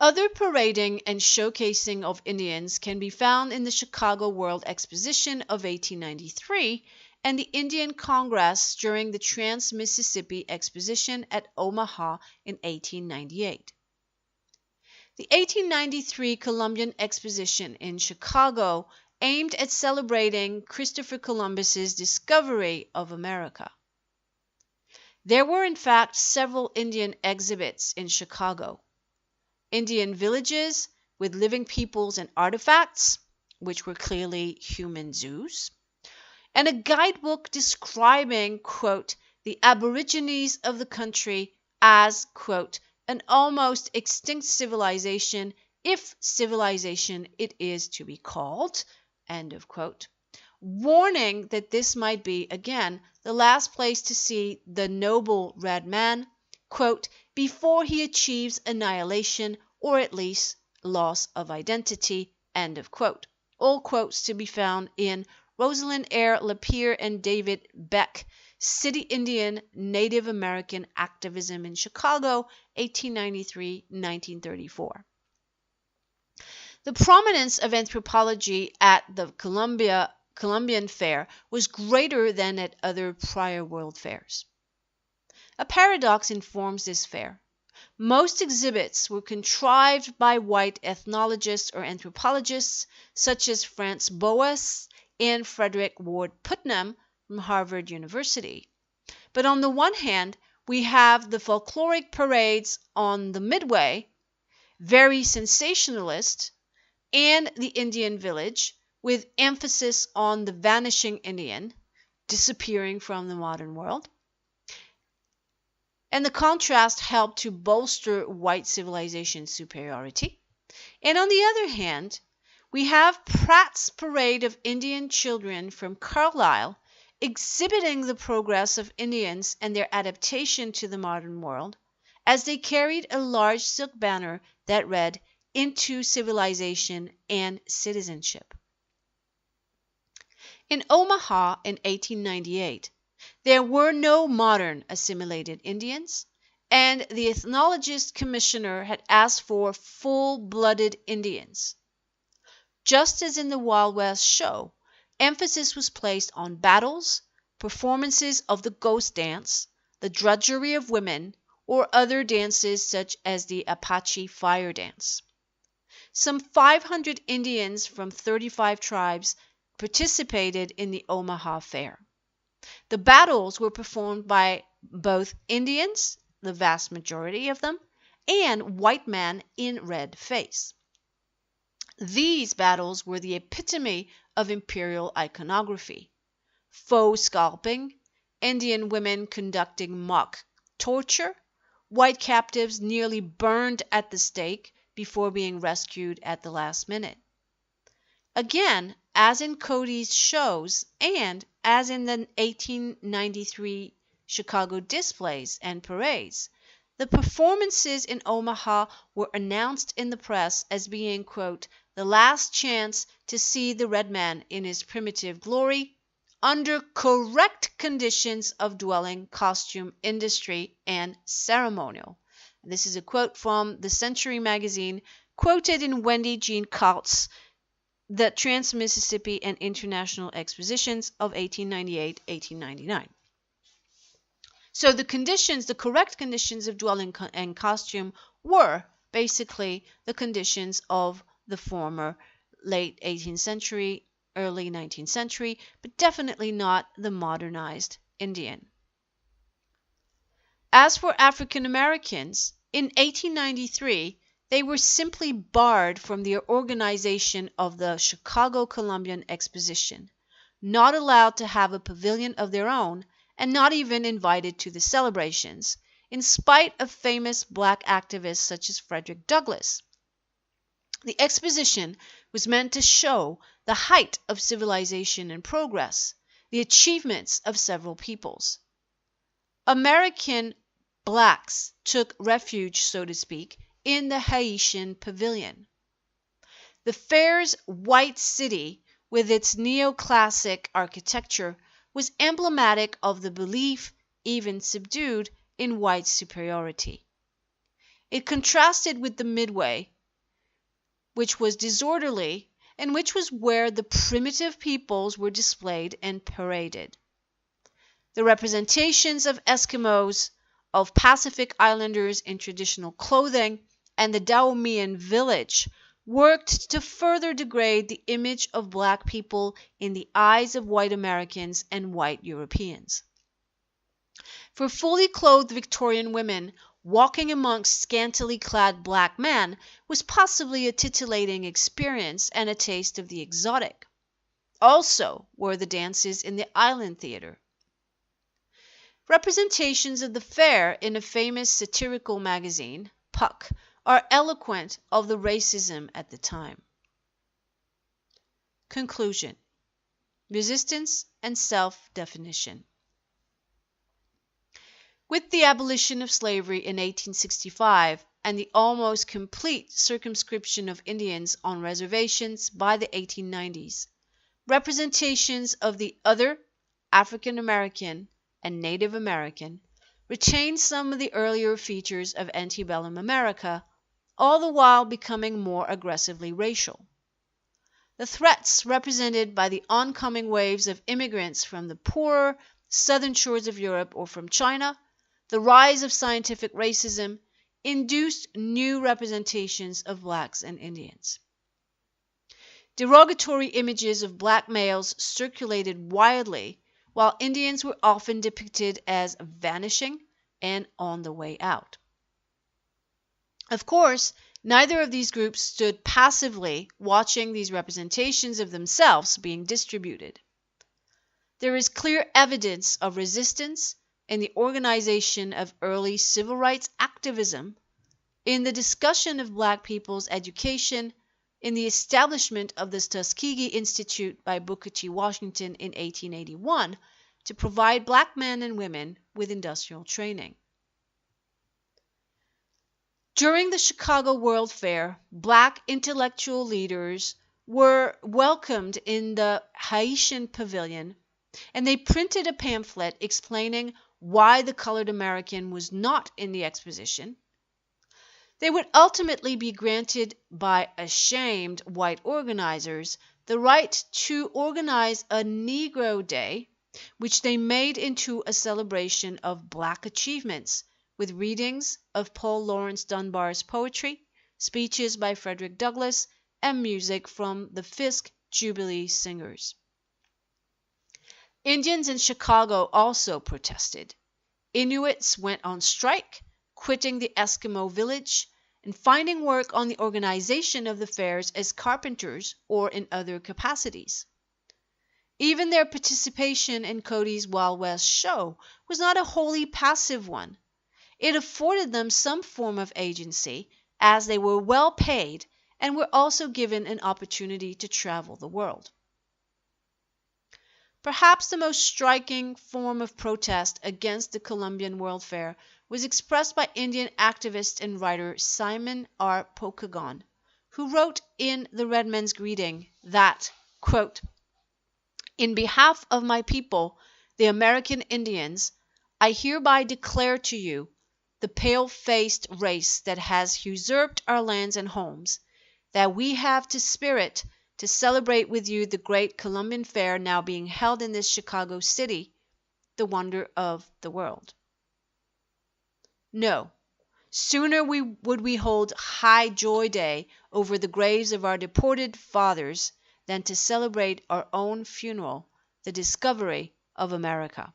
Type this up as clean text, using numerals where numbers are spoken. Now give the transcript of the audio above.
Other parading and showcasing of Indians can be found in the Chicago World Exposition of 1893 and the Indian Congress during the Trans-Mississippi Exposition at Omaha in 1898. The 1893 Columbian Exposition in Chicago aimed at celebrating Christopher Columbus's discovery of America. There were in fact several Indian exhibits in Chicago. Indian villages with living peoples and artifacts, which were clearly human zoos, and a guidebook describing, quote, the aborigines of the country as, quote, an almost extinct civilization, if civilization it is to be called, end of quote, warning that this might be, again, the last place to see the noble red man, quote, before he achieves annihilation or at least loss of identity, end of quote. All quotes to be found in Rosalind Eyre Lapierre and David Beck, City Indian Native American Activism in Chicago, 1893-1934. The prominence of anthropology at the Columbian Fair was greater than at other prior world fairs. A paradox informs this fair. Most exhibits were contrived by white ethnologists or anthropologists, such as Franz Boas and Frederick Ward Putnam from Harvard University. But on the one hand, we have the folkloric parades on the Midway, very sensationalist, and the Indian village, with emphasis on the vanishing Indian, disappearing from the modern world. And the contrast helped to bolster white civilization's superiority. And on the other hand, we have Pratt's Parade of Indian Children from Carlisle exhibiting the progress of Indians and their adaptation to the modern world, as they carried a large silk banner that read, "Into Civilization and Citizenship." In Omaha in 1898, there were no modern assimilated Indians, and the ethnologist commissioner had asked for full-blooded Indians. Just as in the Wild West show, emphasis was placed on battles, performances of the ghost dance, the drudgery of women, or other dances such as the Apache fire dance. Some 500 Indians from 35 tribes participated in the Omaha Fair. The battles were performed by both Indians, the vast majority of them, and white men in red face. These battles were the epitome of imperial iconography. Faux scalping, Indian women conducting mock torture, white captives nearly burned at the stake before being rescued at the last minute. Again, as in Cody's shows and as in the 1893 Chicago displays and parades, the performances in Omaha were announced in the press as being, quote, the last chance to see the red man in his primitive glory under correct conditions of dwelling, costume, industry, and ceremonial. This is a quote from the Century magazine, quoted in Wendy Jean Kautz, The Trans-Mississippi and International Expositions of 1898-1899. So the conditions, the correct conditions of dwelling and costume were basically the conditions of the former late 18th century, early 19th century, but definitely not the modernized Indian. As for African Americans, in 1893, they were simply barred from the organization of the Chicago Columbian Exposition, not allowed to have a pavilion of their own, and not even invited to the celebrations, in spite of famous black activists such as Frederick Douglass. The exposition was meant to show the height of civilization and progress, the achievements of several peoples. American blacks took refuge, so to speak, in the Haitian pavilion. The fair's white city, with its neoclassic architecture, was emblematic of the belief, even subdued, in white superiority. It contrasted with the Midway, which was disorderly, and which was where the primitive peoples were displayed and paraded. The representations of Eskimos, of Pacific Islanders in traditional clothing, and the Daomean village worked to further degrade the image of black people in the eyes of white Americans and white Europeans. For fully clothed Victorian women, walking amongst scantily clad black men was possibly a titillating experience and a taste of the exotic. Also were the dances in the Island Theatre. Representations of the fair in a famous satirical magazine, Puck, are eloquent of the racism at the time. Conclusion: resistance and self-definition. With the abolition of slavery in 1865 and the almost complete circumscription of Indians on reservations by the 1890s, representations of the other African American and Native American retained some of the earlier features of antebellum America, all the while becoming more aggressively racial. The threats represented by the oncoming waves of immigrants from the poorer southern shores of Europe or from China, the rise of scientific racism, induced new representations of blacks and Indians. Derogatory images of black males circulated widely, while Indians were often depicted as vanishing and on the way out. Of course, neither of these groups stood passively watching these representations of themselves being distributed. There is clear evidence of resistance in the organization of early civil rights activism, in the discussion of black people's education, in the establishment of the Tuskegee Institute by Booker T. Washington in 1881 to provide black men and women with industrial training. During the Chicago World Fair, black intellectual leaders were welcomed in the Haitian Pavilion, and they printed a pamphlet explaining why the colored American was not in the exposition. They would ultimately be granted by ashamed white organizers the right to organize a Negro Day, which they made into a celebration of black achievements, with readings of Paul Laurence Dunbar's poetry, speeches by Frederick Douglass, and music from the Fisk Jubilee Singers. Indians in Chicago also protested. Inuits went on strike, quitting the Eskimo village and finding work on the organization of the fairs as carpenters or in other capacities. Even their participation in Cody's Wild West show was not a wholly passive one. It afforded them some form of agency, as they were well paid and were also given an opportunity to travel the world. Perhaps the most striking form of protest against the Columbian World Fair was expressed by Indian activist and writer Simon R. Pokagon, who wrote in The Red Man's Greeting that, quote, "In behalf of my people, the American Indians, I hereby declare to you, the pale-faced race that has usurped our lands and homes, that we have the spirit to celebrate with you the great Columbian Fair now being held in this Chicago city, the wonder of the world. No, sooner would we hold High Joy Day over the graves of our deported fathers than to celebrate our own funeral, the discovery of America."